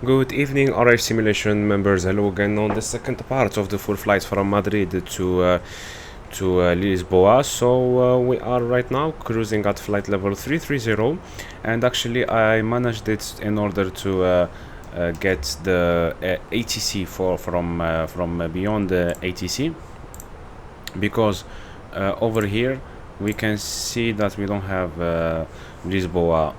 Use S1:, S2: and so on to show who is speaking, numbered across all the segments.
S1: Good evening, RF simulation members. Hello again on the second part of the full flight from Madrid to Lisboa. So we are right now cruising at flight level 330, and actually I managed it in order to get the ATC from beyond the ATC, because over here we can see that we don't have Lisboa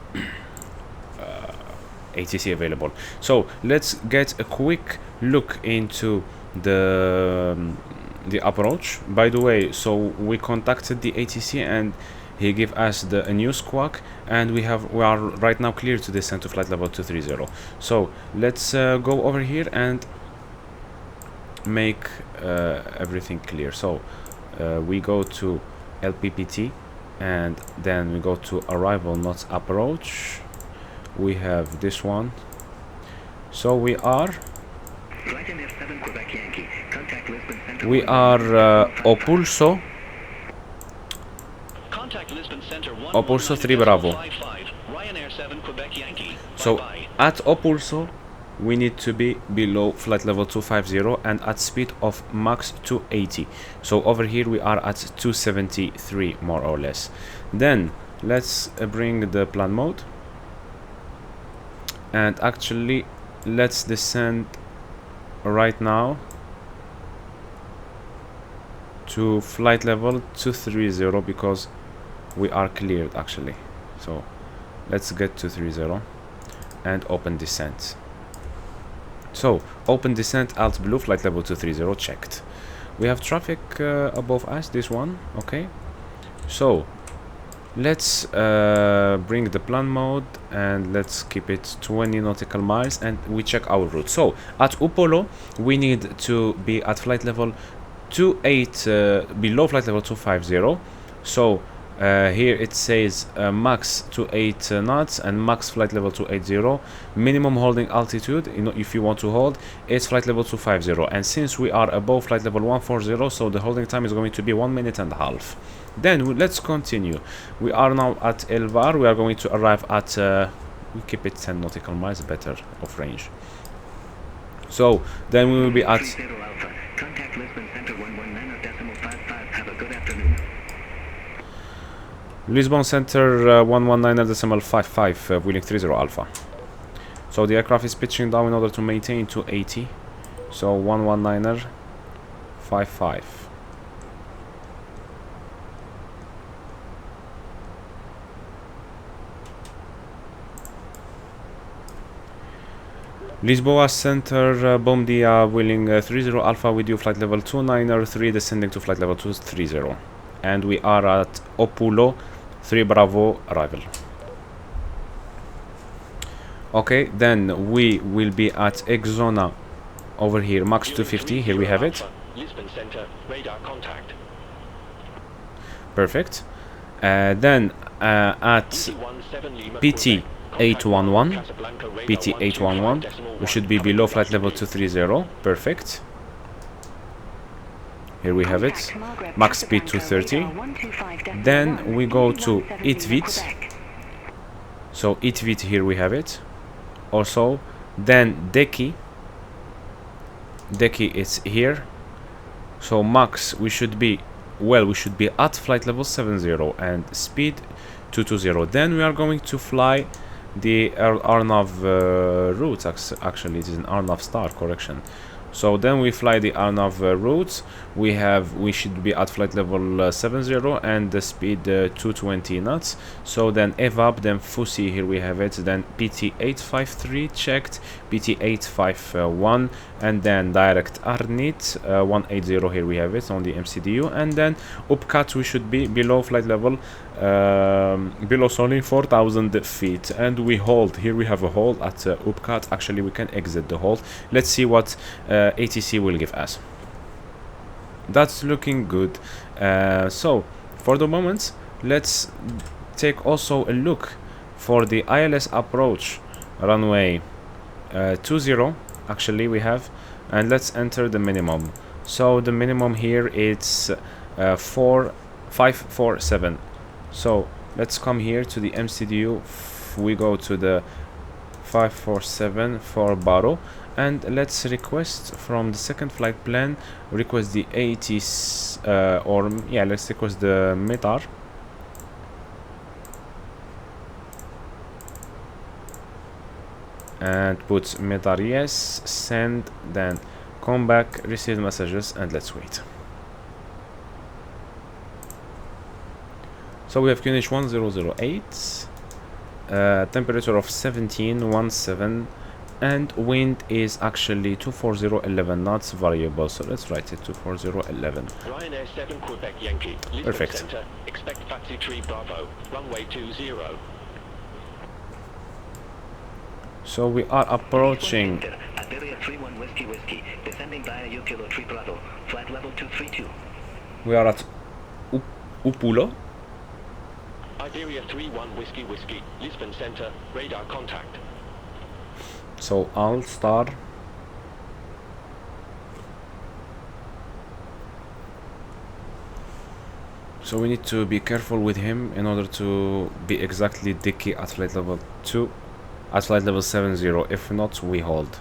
S1: ATC available. So let's get a quick look into the approach. By the way, so we contacted the ATC and he gave us a new squawk, and we are right now clear to descend to flight level 230. So let's go over here and make everything clear. So we go to LPPT, and then we go to arrival, not approach. We have this one. So we are Opulso Opulso 3 Bravo. So at Opulso we need to be below flight level 250 and at speed of max 280. So over here we are at 273 more or less. Then let's bring the plan mode, and actually let's descend right now to flight level 230 because we are cleared actually. So let's get to 230 and open descent. So open descent, alt blue, flight level 230 checked. We have traffic above us, this one. Okay, so let's bring the plan mode and let's keep it 20 nautical miles, and we check our route. So at Upolo we need to be at flight level 28 below flight level 250. So here it says max 28 knots and max flight level 280. Minimum holding altitude, you know, if you want to hold, is flight level 250, and since we are above flight level 140, so the holding time is going to be 1.5 minutes. Then let's continue. We are now at Elvar. We are going to arrive at we keep it 10 nautical miles better of range. So then we will be at Lisbon Center 119.55 wheeling 30 Alpha. So the aircraft is pitching down in order to maintain 280. So 119.55. Lisboa Center, Bom Dia, wheeling 30 Alpha with you, flight level 293, descending to flight level 230. And we are at Opulo 3 Bravo arrival. Okay, then we will be at Exona over here, max 250. Here we have it.
S2: Lisbon Center, radar contact.
S1: Perfect. Then at PT 811, PT 811, we should be below flight level 230. Perfect. Here we have it, max speed 230. Then we go to ITVIT. So ITVIT, here we have it. Also, then Deki is here. So max we should be, well, we should be at flight level 70 and speed 220. Then we are going to fly the Arnav route. Actually it is an Arnav star, correction. So then we fly the Arnav routes. We should be at flight level 70 and the speed 220 knots. So then EVAP, then Fusi, here we have it. Then PT 853 checked, PT 851, and then direct Arnit 180. Here we have it on the MCDU, and then Upcat we should be below flight level below only 4,000 feet, and we hold. Here we have a hold at Upcat. Actually we can exit the hold. Let's see what ATC will give us. That's looking good. So for the moment let's take also a look for the ILS approach, runway 20 actually we have, and let's enter the minimum. So the minimum here is 547. So let's come here to the MCDU. We go to the 547 for Baro, and let's request from the second flight plan, request the ATs, or yeah, let's request the METAR. And put METAR yes, send, then come back, receive messages, and let's wait. So we have QNH 1008, temperature of 1717, and wind is actually 24011 knots variable, so let's write it 24011.
S2: Ryanair 7 Quebec Yankee, Lisbon
S1: Perfect.
S2: Center, expect taxi 3 Bravo, runway 20.
S1: So we are approaching.
S3: Iberia 31 Whiskey Whiskey, descending via Yukilo 3 Bravo, flight level 232.
S1: We are at Upulo.
S2: Iberia 31 Whiskey Whiskey, Lisbon Center, radar contact.
S1: So I'll start. So we need to be careful with him in order to be exactly dicky at flight level 2, at flight level 70. If not, we hold.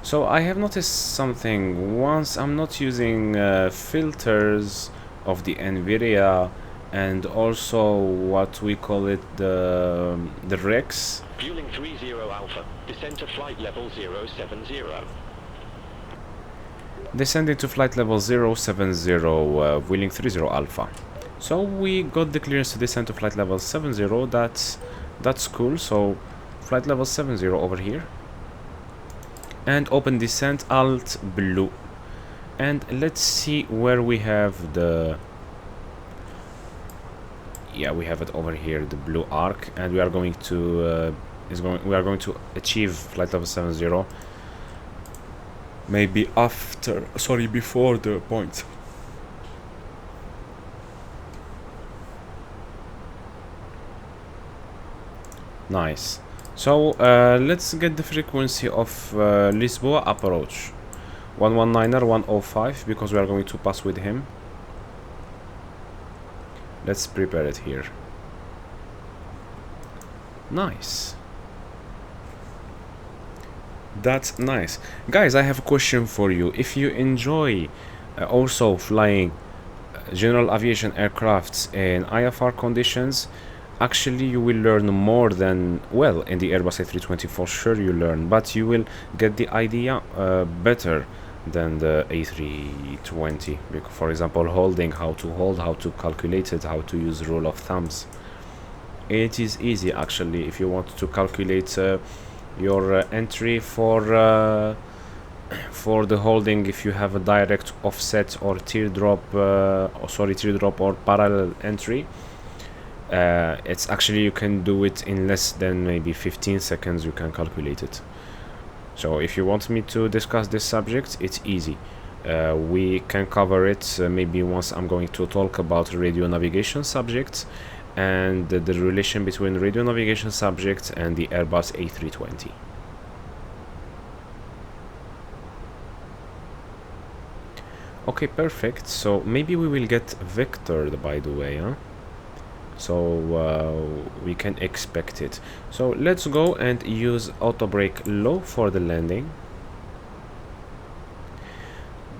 S1: So I have noticed something. Once I'm not using filters of the NVIDIA, and also what we call it, the Rex.
S2: Fueling 30 Alpha, descend to flight level 070.
S1: Descending to flight level 070, wheeling 30 Alpha. So we got the clearance to descend to flight level 70. That's cool. So flight level 70 over here. And open descent, alt blue. And let's see where we have the... Yeah, we have it over here, the blue arc, and we are going to achieve flight level 70. Maybe after, sorry, before the point. Nice. So let's get the frequency of Lisboa approach. 119er 105, because we are going to pass with him. Let's prepare it here. Nice. That's nice. Guys, I have a question for you. If you enjoy also flying general aviation aircrafts in IFR conditions, actually you will learn more than, well, in the Airbus A320 for sure you learn, but you will get the idea better than the A320. For example, holding, how to hold, how to calculate it, how to use rule of thumbs. It is easy actually if you want to calculate your entry for the holding. If you have a direct offset or teardrop, teardrop or parallel entry, it's actually, you can do it in less than maybe 15 seconds. You can calculate it. So if you want me to discuss this subject, it's easy. We can cover it maybe once I'm going to talk about radio navigation subjects and the relation between radio navigation subjects and the Airbus A320. Okay, perfect. So maybe we will get vectored, by the way, huh? So we can expect it. So let's go and use auto brake low for the landing.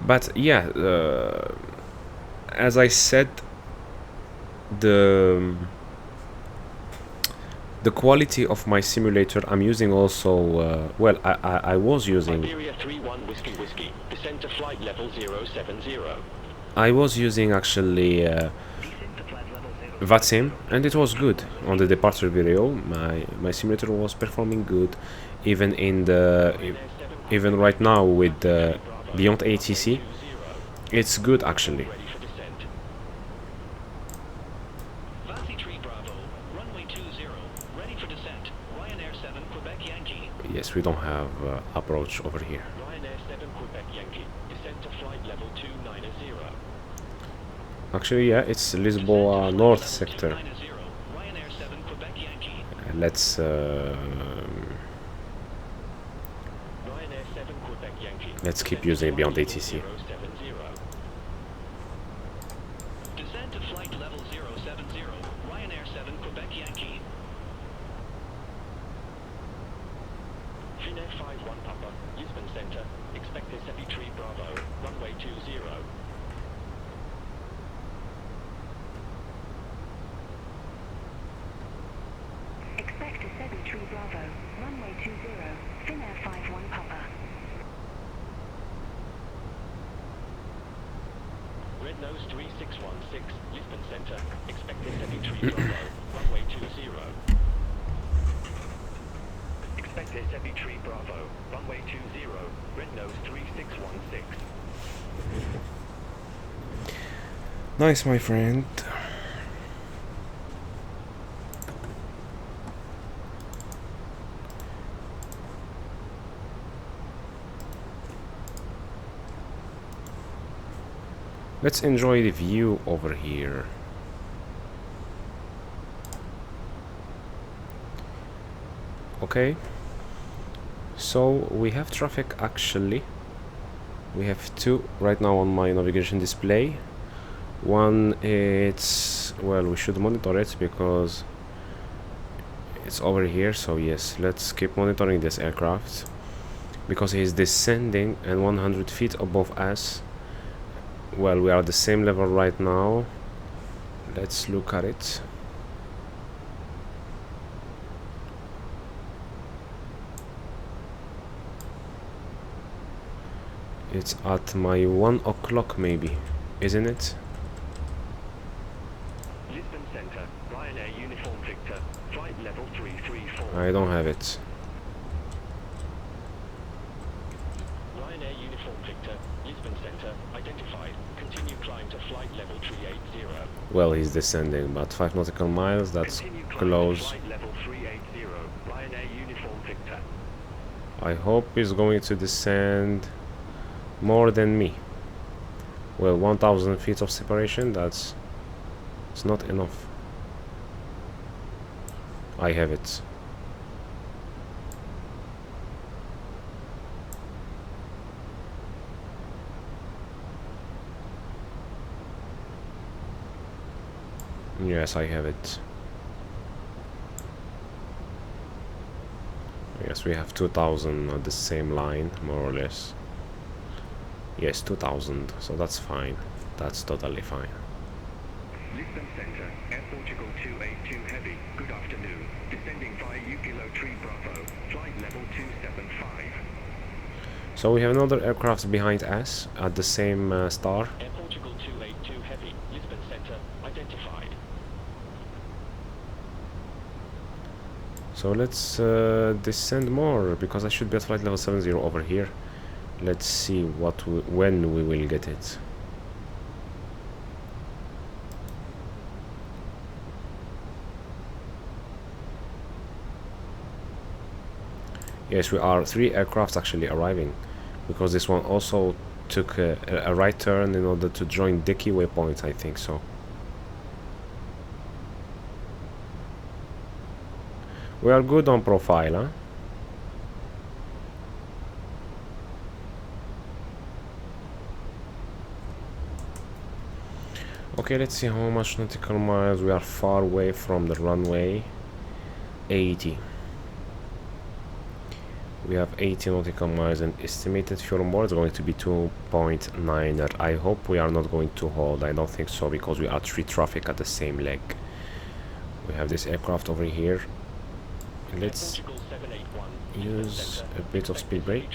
S1: But yeah, as I said, the quality of my simulator I'm using also, well, I was using
S2: Iberia 31 Whiskey Whiskey, descend to flight level 070.
S1: I was using actually VATSIM, and it was good. On the departure video, my simulator was performing good, even in the even right now with the BeyondATC. It's good actually.
S2: Ready for descent. Taxi 3 Bravo, runway 20, ready for descent. Ryanair 7 Quebec Yankee.
S1: Yes, we don't have approach over here.
S2: Ryanair 7 Quebec Yankee, descent to flight level 290.
S1: Actually, yeah, it's Lisboa North sector.
S2: Ryanair 7 Quebec Yankee.
S1: Let's
S2: Ryanair 7 Quebec Yankee.
S1: let's keep using BeyondATC.
S2: 070. Descend to flight level 070. Ryanair Center. Expect this heavy tree Bravo. Runway 20.
S4: Expect a Sebi Tree Bravo, runway 20, Finnair 51 Papa.
S2: Red nose 3616, Lisbon Center. Expect this heavy tree Bravo. Runway 20. Expect this heavy tree Bravo. Runway 20. Red nose 3616.
S1: Nice, my friend. Let's enjoy the view over here. Okay, so we have traffic actually. We have two right now on my navigation display. One, it's, well, we should monitor it because it's over here. So yes, let's keep monitoring this aircraft because he's descending and 100 feet above us. Well, we are at the same level right now. Let's look at it. It's at my 1 o'clock maybe, isn't it?
S2: Lisbon Center, Ryanair Uniform Victor, flight level 334.
S1: I don't have it.
S2: Ryanair Uniform Victor, Lisbon Center, identified. Continue climb to flight level 380.
S1: Well, he's descending, but 5 nautical miles, that's
S2: Continue climb to
S1: close.
S2: flight level 380. Ryanair Uniform Victor.
S1: I hope he's going to descend more than me. Well, 1,000 feet of separation, it's not enough. I have it. Yes, I have it. Yes, we have 2,000 on the same line, more or less. Yes, 2,000, so that's fine. That's totally fine.
S3: Lisbon Center, Air Portugal 282 Heavy, good afternoon. Descending via Kilo Tree Bravo, flight level 275.
S1: So we have another aircraft behind us at the same star.
S2: Air Portugal 282 Heavy, Lisbon Center, identified.
S1: So let's descend more, because I should be at flight level 70 over here. Let's see when we will get it. Yes, we are 3 aircrafts actually arriving, because this one also took a right turn in order to join Dickey waypoint, I think so. We are good on profile, huh? Okay, let's see how much nautical miles. We are far away from the runway. 80. We have 80 nautical miles, and estimated fuel on board is going to be 2.9. I hope we are not going to hold. I don't think so, because we are 3 traffic at the same leg. We have this aircraft over here. Let's use a bit of speed brake.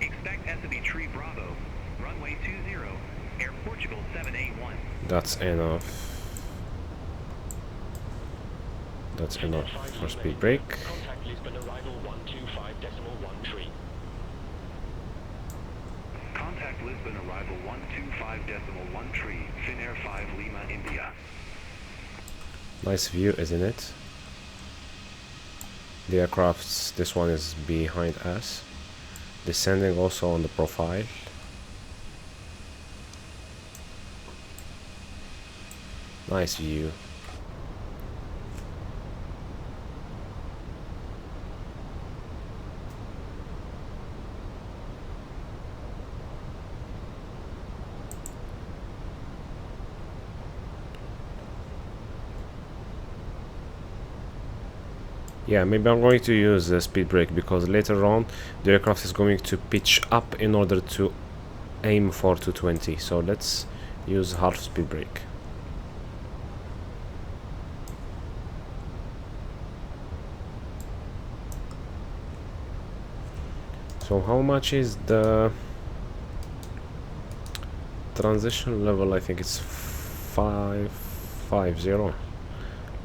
S3: Expect SB Tree Bravo, runway 20, Air Portugal 781.
S1: That's enough. That's enough for speed brake.
S2: Contact Lisbon arrival 125.13.
S3: Contact Lisbon arrival 125.13, Finnair 5 Lima, India.
S1: Nice view, isn't it? The aircrafts, this one is behind us. Descending also on the profile. Nice view. Yeah, maybe I'm going to use a speed brake because later on the aircraft is going to pitch up in order to aim for 220. So let's use half speed brake. So how much is the transition level? I think it's 550.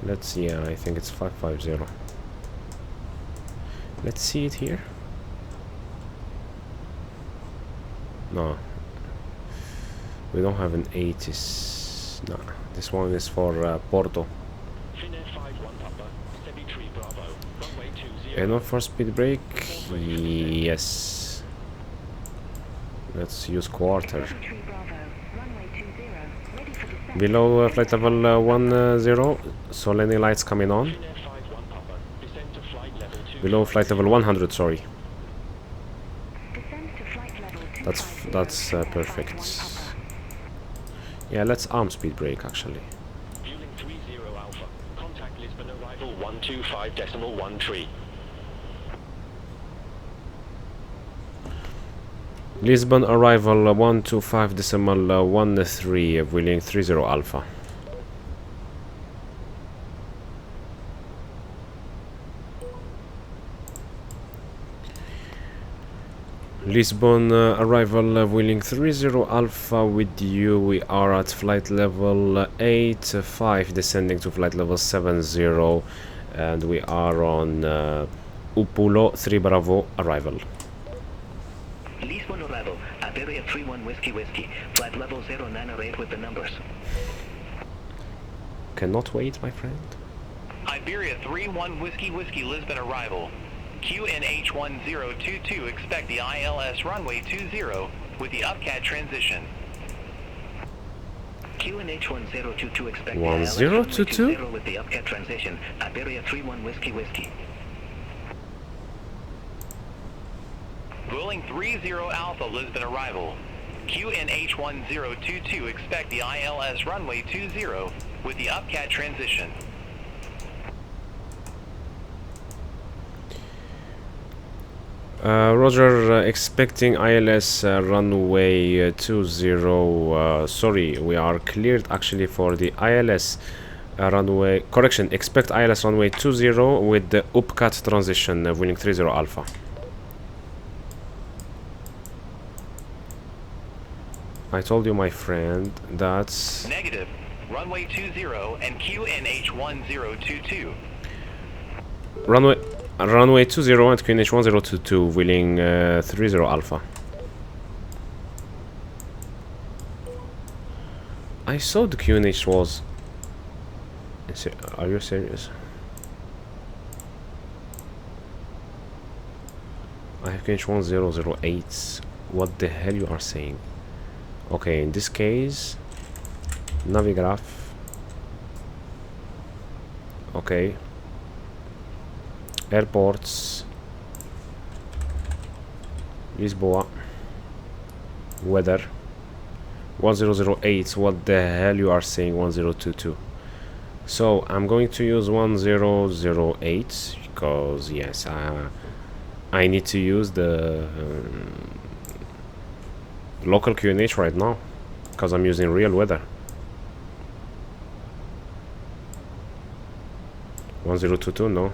S1: Let's see. Yeah, I think it's 550. Let's see it here. No, we don't have an 80s. No, this one is for Porto.
S2: Finnair 5-1 Papa, 73 Bravo, runway 20.
S1: Enough for speed brake? Yes. Let's use quarter.
S4: 73 Bravo, runway 20, ready for descent.
S1: Below flight level 10, so landing lights coming on.
S2: Finnair 5-1 Papa, descend to flight level 2.
S1: Below flight level 100, sorry.
S4: Descend to flight level 250.
S1: That's perfect.
S4: 51 Papa.
S1: Yeah, let's arm speed brake actually.
S2: Fueling 30 Alpha, contact Lisbon arrival 125.13.
S1: Lisbon arrival 125.13, wheeling 30 Alpha. Lisbon arrival wheeling 30 Alpha with you. We are at flight level 85, descending to flight level 70, and we are on Upulo 3 Bravo arrival.
S3: Lisbon arrival, Iberia 31 Whiskey Whiskey, flight level 0908 with the numbers.
S1: Cannot wait, my friend.
S5: Iberia 31 Whiskey Whiskey Lisbon arrival. QNH1022, expect the ILS runway 20 with the upcat transition.
S3: QNH 1022, expect the
S1: 1022?
S3: ILS runway 20 with the upcat transition, Iberia 31 Whiskey Whiskey.
S5: Rolling 30 Alpha Lisbon arrival. QNH 1022, expect the ILS runway 20 with the upcat transition.
S1: Roger, expecting ILS runway 20. Sorry, we are cleared actually for the ILS runway. Correction, expect ILS runway 20 with the upcat transition, wheeling 30 Alpha. I told you, my friend, that's
S5: Negative. Runway 20 and QNH 1022.
S1: runway 20 and QNH 1022, wheeling 30 Alpha. I saw the QNH was... Are you serious? I have QNH 1008. What the hell you are saying? Okay, in this case, Navigraph. Okay. Airports. Lisboa. Weather. 1008. What the hell you are saying? 1022. So I'm going to use 1008 because yes, I need to use the local QNH right now because I'm using real weather. 1022, no.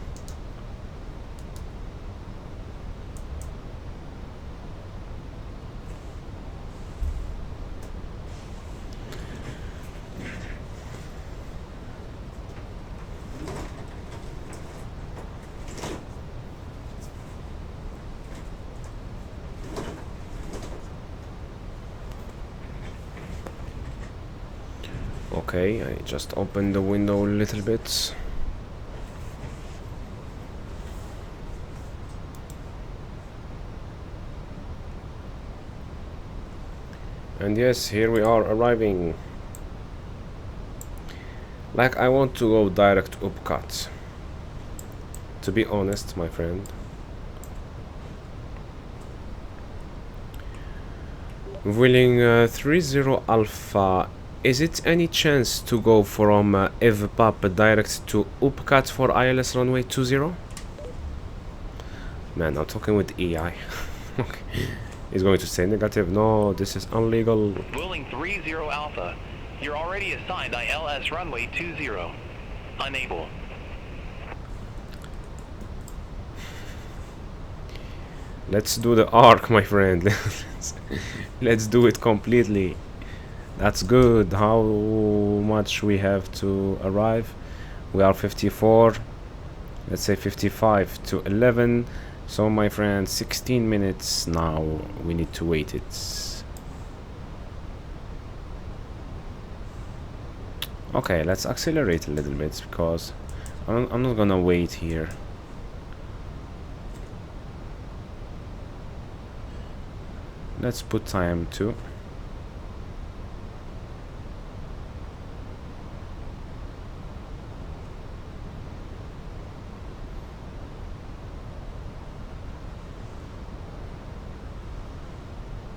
S1: Okay, I just opened the window a little bit. And yes, here we are arriving. Like, I want to go direct upcut. To be honest, my friend. Wheeling 30 Alpha. Is it any chance to go from EVPAP direct to upcut for ILS runway 20? Man, I'm talking with AI. Okay. He's going to say negative. No, this is illegal.
S5: Willing 30 Alpha. You're already assigned ILS runway 20. Unable.
S1: Let's do the arc, my friend. Let's do it completely. That's good. How much we have to arrive? We are 54. Let's say 55 to 11. So my friend, 16 minutes now. We need to wait it. Okay, let's accelerate a little bit because I'm not gonna wait here. Let's put time too.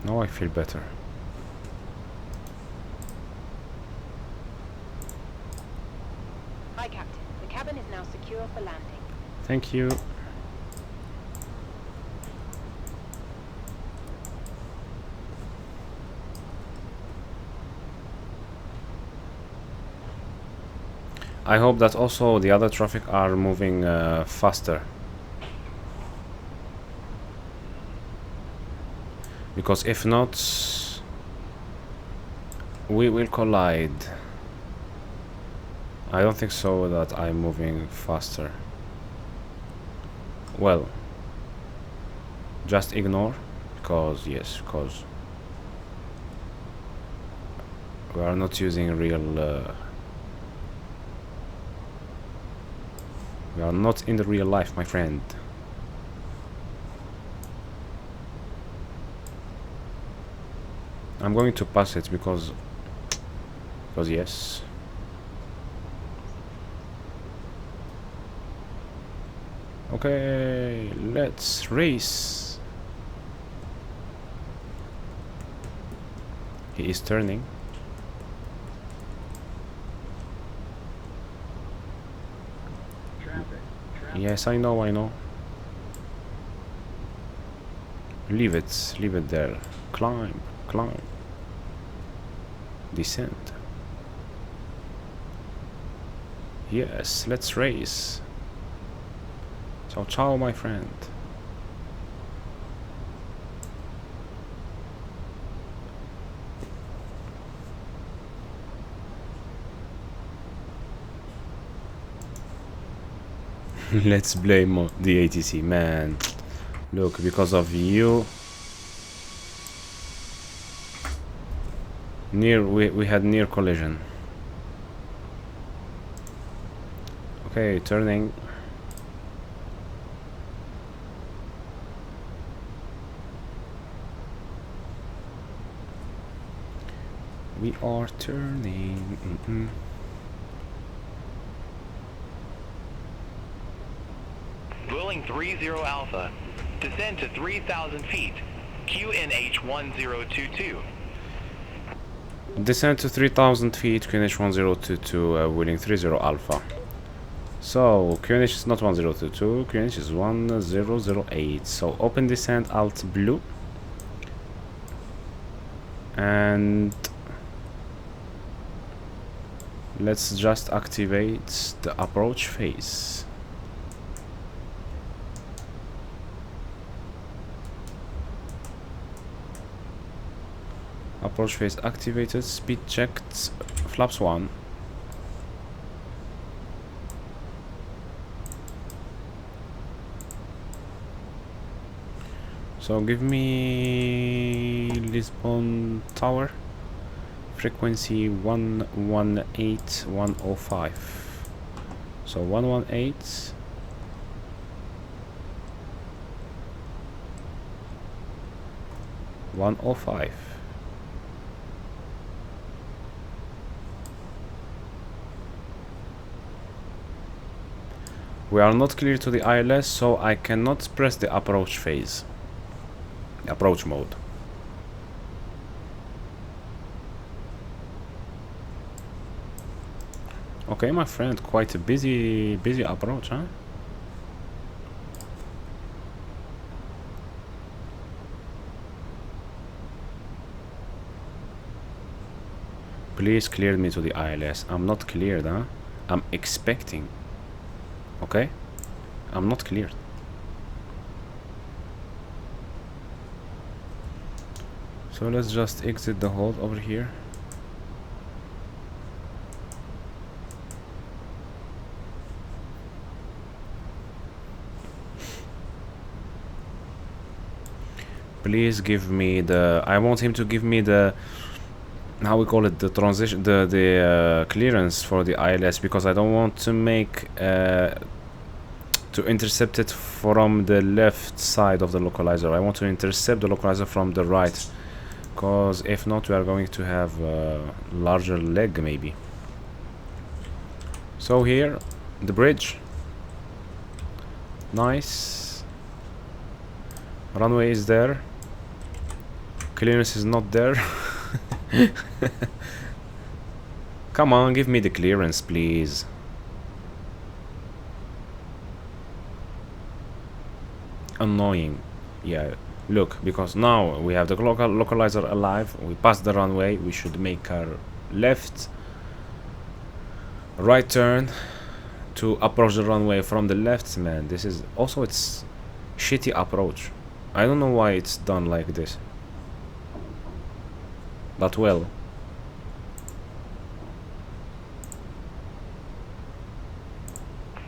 S1: Now I feel better.
S6: Hi, Captain. The cabin is now secure for landing.
S1: Thank you. I hope that also the other traffic are moving faster. Because if not, we will collide. I don't think so that I'm moving faster. Well, just ignore, because yes, because we are not using real we are not in the real life, my friend. I'm going to pass it because yes. Okay, let's race. He is turning. Yes, I know. Leave it there. Climb. Descend. Yes, let's race. Ciao, ciao, my friend. Let's blame the ATC, man. Look, because of you, we had near collision. Okay, turning. We are turning.
S5: Willing 30 Alpha. Descend to 3,000 feet. QNH 1022.
S1: Descend to 3,000 feet, QNH 1022, willing 30 Alpha. So, QNH is not 1022, QNH is 1008. So, open descent, Alt blue. And let's just activate the approach phase. Approach phase activated, speed checked, flaps 1. So give me Lisbon Tower, frequency 118105. So 118. (105). We are not clear to the ILS, so I cannot press the approach phase. Approach mode. Okay, my friend, quite a busy approach, huh? Please clear me to the ILS. I'm not cleared, huh? I'm expecting. Okay? I'm not cleared. So let's just exit the hold over here. Please give me the... I want him to give me the... how we call it, the transition, the clearance for the ILS, because I don't want to make to intercept it from the left side of the localizer. I want to intercept the localizer from the right, because if not we are going to have a larger leg maybe. So here the bridge, nice, runway is there, clearance is not there. Come on, give me the clearance, please. Annoying. Yeah, look, because now we have the localizer alive. We passed the runway. We should make our left, right turn to approach the runway from the left. Man, this is also, it's shitty approach. I don't know why it's done like this. But well,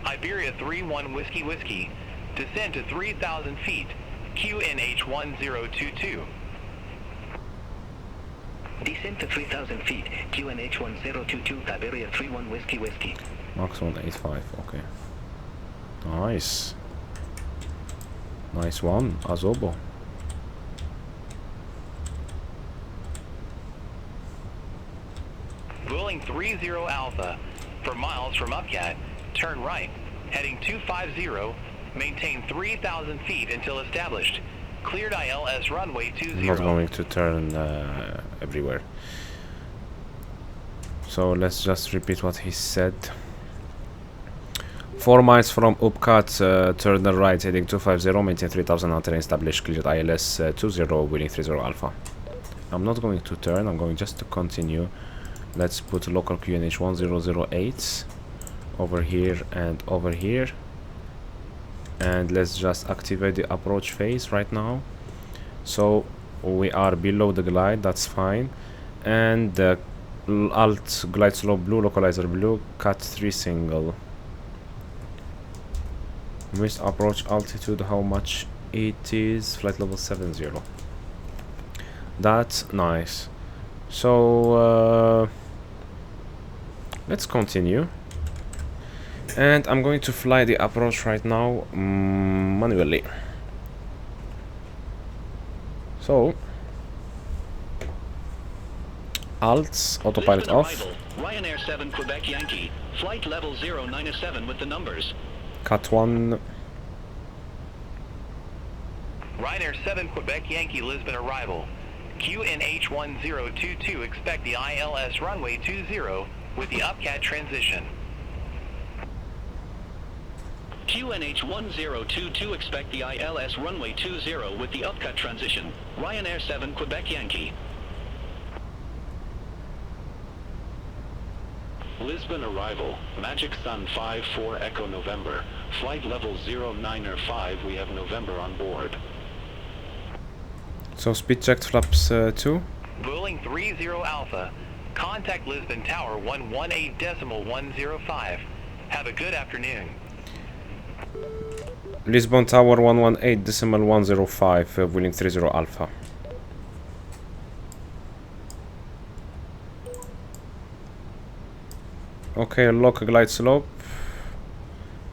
S5: Iberia 31 Whiskey Whiskey, descend to 3,000 feet, QNH 1022.
S3: Descend to 3,000 feet, QNH 1022, Iberia 31 Whiskey Whiskey.
S1: Max 185, okay. Nice. Nice one, Azobo.
S5: Boeing 30 Alpha, for miles from Upcat, turn right, heading 250, maintain 3,000 feet until established. Cleared ILS runway 20.
S1: Not going to turn everywhere. So let's just repeat what he said. 4 miles from Upcat, turn the right, heading 250, maintain 3,000 on terrain, established, cleared ILS 20, wheeling 30 Alpha. I'm not going to turn, I'm going just to continue. Let's put local QNH 1008 over here and over here, and let's just activate the approach phase right now. So we are below the glide, that's fine, and the alt glide slope blue, localizer blue, cut 3 single. Missed approach altitude, how much it is? Flight level 70. That's nice. So let's continue, and I'm going to fly the approach right now manually. So alt, autopilot
S2: Lisbon
S3: off.
S2: arrival, Ryanair 7 Quebec Yankee, flight level 097 with the numbers.
S1: cut 1.
S5: Ryanair 7 Quebec Yankee Lisbon arrival. QNH 1022, expect the ILS runway 20 with the upcat transition.
S2: QNH 1022, expect the ILS runway 20 with the upcut transition. Ryanair 7 Quebec Yankee.
S7: Lisbon arrival, Magic Sun 54 Echo November, flight level 095, we have November on board.
S1: So speed checked flaps 2.
S5: Boeing 30 Alpha, contact Lisbon Tower 118.105. Have a good afternoon.
S1: Lisbon Tower 118.105, wheeling 30 Alpha. Okay, lock glide slope.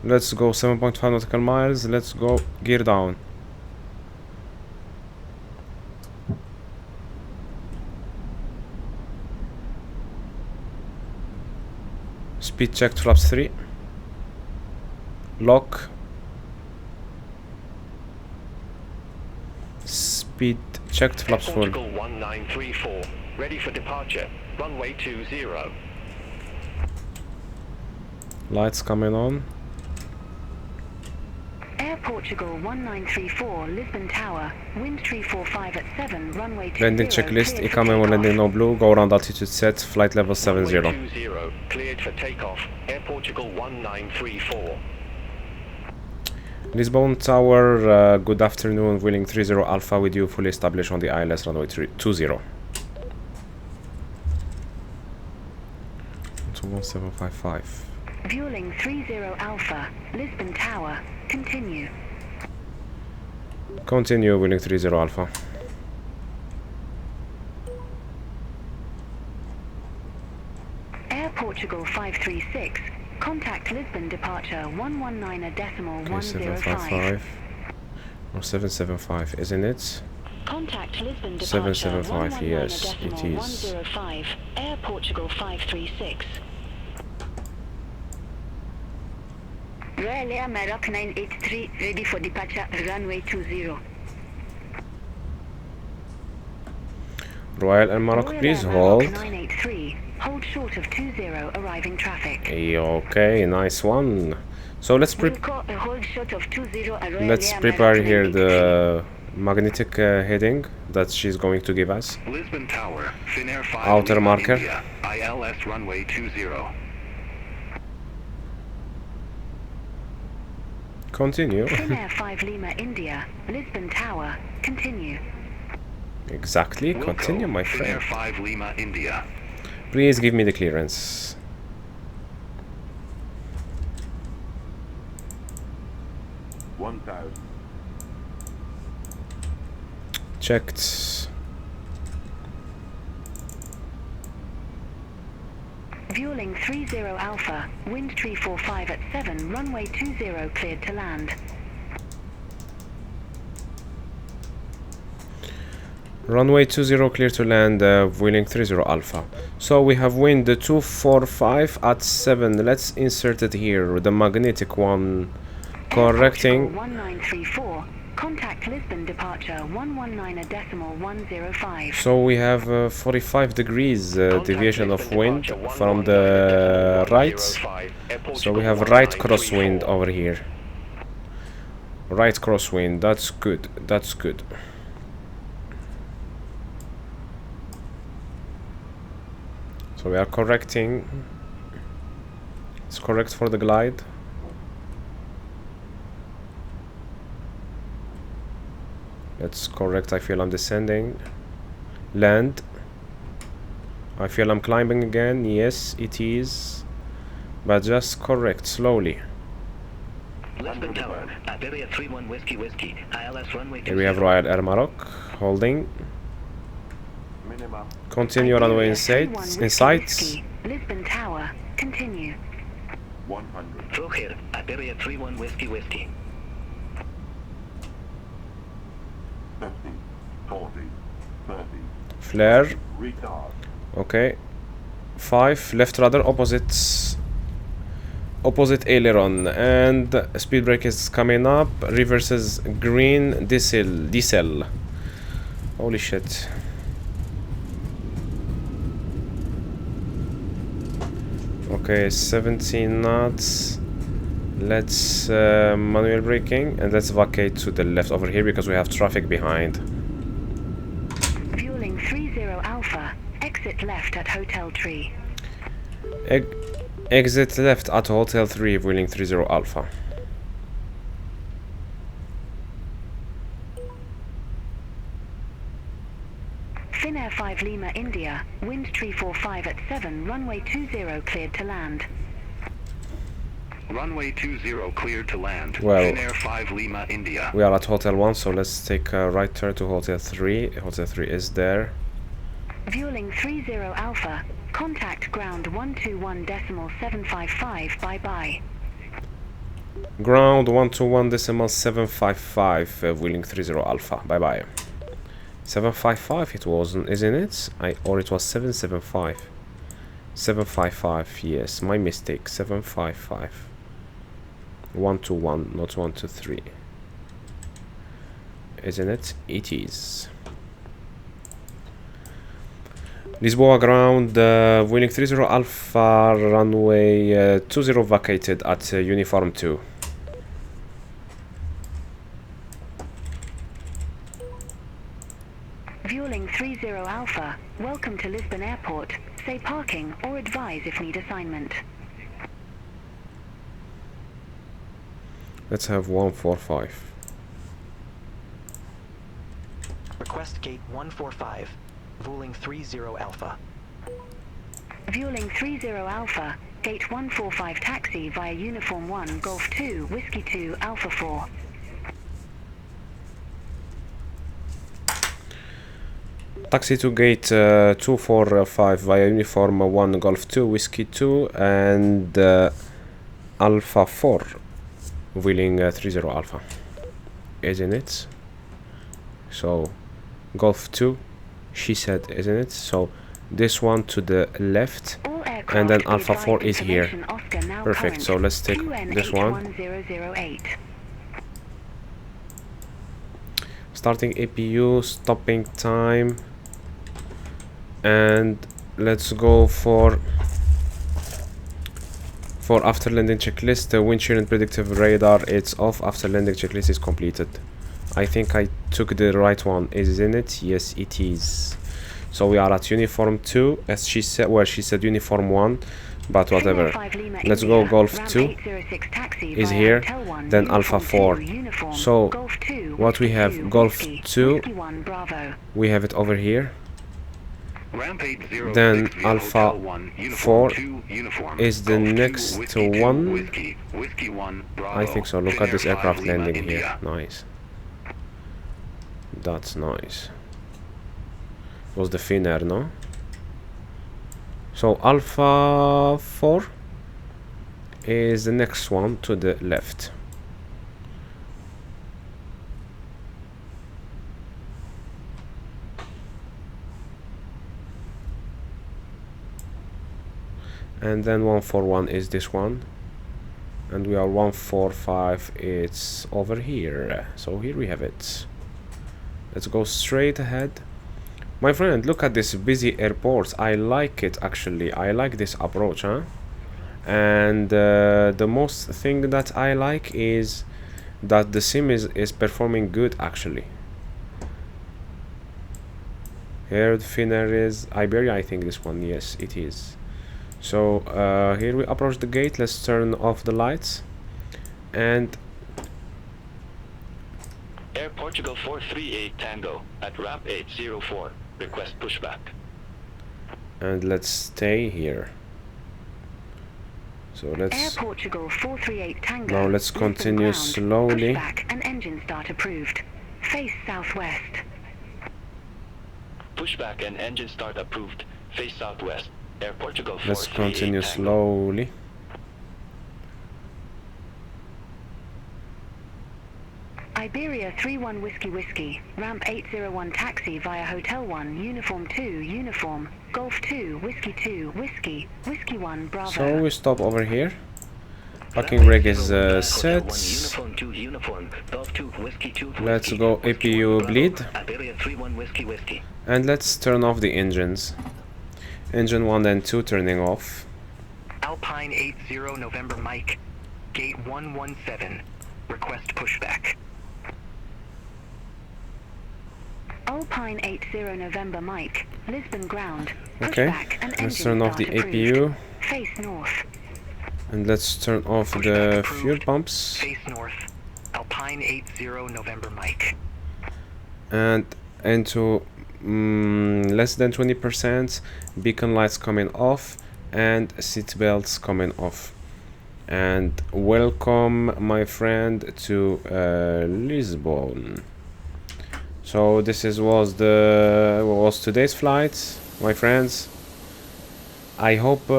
S1: Let's go 7.5 nautical miles. Let's go gear down. Speed checked flaps 3. Lock. Speed checked flaps 4.
S3: Portugal 1934, ready for departure, runway 20.
S1: Lights coming on.
S4: Airport Portugal 1934, Lisbon Tower, wind 345 at 7, runway 20.
S1: Landing checklist, incoming on landing no blue, go around altitude set, flight level 70.
S5: Runway 20, cleared for takeoff. Air Portugal 1934.
S1: Lisbon Tower, good afternoon, Wheeling 30 Alpha with you, fully established on the ILS runway 20. 1755.
S4: Vueling 30 Alpha, Lisbon Tower, continue.
S1: Continue, Wheeling 30 Alpha.
S4: Air Portugal 536, contact Lisbon departure 119.105.
S1: 755 or 775, isn't it?
S4: Contact Lisbon departure
S1: 775, yes, it is.
S4: 119.105, Air Portugal 536. Royal Air Maroc 983, ready for departure, runway 20.
S1: Royal Air Maroc, please
S4: Air
S1: hold.
S4: Maroc 983, hold short of 20, arriving traffic.
S1: Okay, nice one. So let's
S4: Hold short of 20, Royal
S1: let's
S4: Air
S1: prepare
S4: Maroc
S1: here
S4: 983.
S1: the magnetic heading that she's going to give us.
S5: Lisbon Tower, Finnair 5
S1: Outer
S5: Lima,
S1: marker.
S5: India, ILS runway 20.
S1: Continue.
S4: Finnair 5 Lima, India, Lisbon Tower, continue.
S1: Exactly, continue, my friend.
S5: Finnair 5 Lima, India.
S1: Please give me the clearance.
S7: 1000.
S1: Checked.
S4: Vueling 30 Alpha, wind 345 at 7, runway 20 cleared to land.
S1: Runway 20 clear to land, Wheeling 30 Alpha. So we have wind 245 at 7. Let's insert it here, the magnetic one. Correcting.
S4: 1934, contact Lisbon departure 119.105.
S1: So we have 45 degrees deviation of wind from the right. So we have right crosswind over here. Right crosswind, that's good, that's good. So we are correcting. It's correct for the glide. Let's correct. I feel I'm descending. Land. I feel I'm climbing again. Yes, it is. But just correct slowly.
S2: Lisbon Tower, Iberia 31 Whiskey Whiskey, ILS runway 20.
S1: Here we have Royal Air Maroc holding.
S7: Minimum.
S1: Continue runway in sight. In sight.
S4: Lisbon Tower, continue.
S7: 100.
S2: Vroeger, Iberia 31 Whiskey Whiskey.
S7: 50. 40. 30.
S1: Flare.
S7: Retard.
S1: Okay. 5 left rudder opposite aileron, and speed brake is coming up. Reverses green. Diesel. Holy shit. Okay, 17 knots. Let's manual braking, and let's vacate to the left over here because we have traffic behind.
S4: Vueling 30 Alpha, exit left at Hotel Tree.
S1: Exit left at Hotel 3, Wheeling 30 Alpha.
S4: Finnair 5 Lima, India, wind 345 at 7, runway 20 cleared to land.
S5: Runway 20 cleared to land.
S1: Well,
S5: Finnair 5 Lima, India.
S1: we are at Hotel 1, so let's take a right turn to Hotel 3. Hotel 3 is there.
S4: Vueling 30 Alpha, contact ground 121.755, bye-bye.
S1: Ground 121.755, Wheeling 30 Alpha. Bye bye. 755 it wasn't, isn't it? Or it was 775. 755, yes, my mistake. 755. 121, not 123. Isn't it? It is. Lisboa ground, Wheeling 30 Alpha, runway 20 vacated at Uniform 2.
S4: Alpha. Welcome to Lisbon Airport. Say parking or advise if need assignment.
S1: Let's have 145.
S8: Request gate 145, Vueling 30 Alpha.
S4: Vueling 30 Alpha, gate 145 taxi via Uniform 1 Golf 2 Whiskey 2 Alpha 4.
S1: Taxi to gate 245 via Uniform 1 Golf 2 Whiskey 2 and Alpha 4. Wheeling 30 Alpha, isn't it? So Golf 2, she said, isn't it? So this one to the left, and then Alpha 4 is here. Perfect. So let's take this one. Starting APU, stopping time, and let's go for after landing checklist. The wind shear and predictive radar, it's off. After landing checklist is completed. I think I took the right one, isn't it? Yes, it is. So we are at Uniform 2, as she said, well, she said Uniform 1, but whatever. Let's go. Golf 2 is here, then Alpha 4. So what we have, Golf 2, we have it over here. Then Alpha 4 is the next one. I think so. Look at this aircraft landing here. Nice. That's nice. Was the Finnair, no? So Alpha 4 is the next one to the left. And then 141 is this one, and we are 145, it's over here. So here we have it. Let's go straight ahead. My friend, look at this busy airport. I like it, actually. I like this approach, huh? And the most thing that I like is that the sim is performing good, actually. Here the Finnair is Iberia, I think this one. Yes, it is. So here we approach the gate. Let's turn off the lights and
S2: Air Portugal 438 Tango at ramp 804. Request pushback.
S1: And let's stay here. So let's
S4: Air Portugal 438 Tango.
S1: now let's continue slowly.
S4: Pushback and engine start approved. Face southwest.
S2: Pushback and engine start approved. Face southwest. Air Portugal 438
S1: Let's continue
S2: Tango.
S1: slowly.
S4: Iberia 31 Whiskey Whiskey, ramp 801 taxi via Hotel 1, Uniform 2, Uniform, Golf 2, Whiskey 2, Whiskey, Whiskey 1, Bravo.
S1: So we stop over here. Parking brake is set.
S2: Uniform 2, Uniform, Golf 2, Whiskey 2,
S1: Let's
S2: Whiskey,
S1: go
S2: Whiskey
S1: APU
S2: 1, Bravo.
S1: bleed.
S2: Iberia 31 Whiskey Whiskey.
S1: And let's turn off the engines. Engine 1 and 2 turning off.
S8: Alpine 80 November Mike, gate 117, request pushback.
S4: Alpine 80 November Mike, Lisbon ground.
S1: Okay,
S4: Pushback and
S1: let's
S4: engine
S1: turn off
S4: start
S1: the
S4: approved.
S1: APU.
S4: Face north.
S1: And let's turn off
S8: Pushback
S1: the
S8: approved.
S1: fuel pumps.
S8: Face north, Alpine 80 November Mike.
S1: And into less than 20%, beacon lights coming off and seat belts coming off. And welcome, my friend, to Lisbon. So this was today's flight, my friends. I hope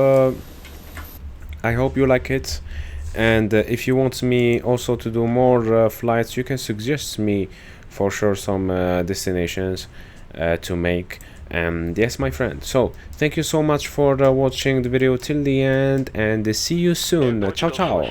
S1: you like it, and if you want me also to do more flights, you can suggest me for sure some destinations to make. And yes, my friend, so thank you so much for watching the video till the end, and see you soon. Ciao ciao.